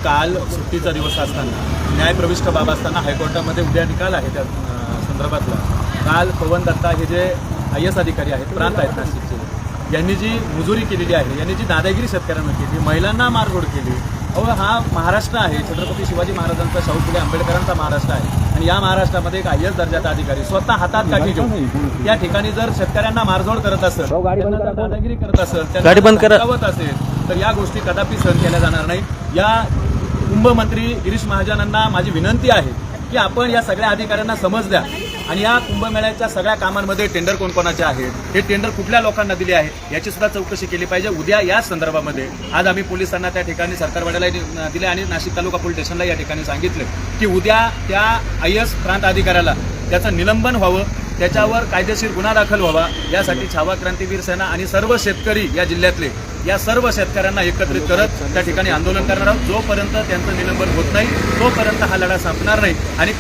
काल सुट्टीचा दिवस असताना न्यायप्रविष्ट बाब असताना हायकोर्टामध्ये उद्या निकाल आहे त्या संदर्भातला. काल पवन दत्ता हे जे IAS अधिकारी आहेत, प्रांत आहेत नाशिकचे, यांनी जी मुजुरी केलेली आहे, यांनी जी दादागिरी शेतकऱ्यांना केली, महिलांना मारझोड केली. हा महाराष्ट्र आहे, छत्रपती शिवाजी महाराजांचा, शाहू फुले आंबेडकरांचा महाराष्ट्र आहे. आणि या महाराष्ट्रामध्ये एक IAS दर्जाचा अधिकारी स्वतः हातात काठी घेऊन या ठिकाणी जर शेतकऱ्यांना मारझोड करत असेल, दादागिरी करत असेल, त्यांना असेल, तर या गोष्टी कदापि सहन केल्या जाणार नाही. या कुंभमंत्री गिरीश महाजनांना माझी विनंती आहे की आपण या सगळ्या अधिकाऱ्यांना समज द्या आणि या कुंभमेळ्याच्या सगळ्या कामांमध्ये टेंडर कोणकोणाचे आहेत, हे टेंडर कुठल्या लोकांना दिले आहे याची सुद्धा चौकशी केली पाहिजे. उद्या या संदर्भामध्ये आज आम्ही पोलिसांना त्या ठिकाणी सरकारवाड्याला दिले आणि नाशिक तालुका पोलीस स्टेशनला या ठिकाणी सांगितले की उद्या त्या IAS प्रांत अधिकाऱ्याला त्याचं निलंबन व्हावं, त्याच्यावर कायदेशीर गुन्हा दाखल व्हावा, यासाठी छावा क्रांतीवीर सेना आणि सर्व शेतकरी या जिल्ह्यातले या सर्व शेतकऱ्यांना एकत्रित करत त्या ठिकाणी आंदोलन करणार आहोत. जोपर्यंत त्यांचं निलंबन होत नाही तोपर्यंत हा लढा संपणार नाही. आणि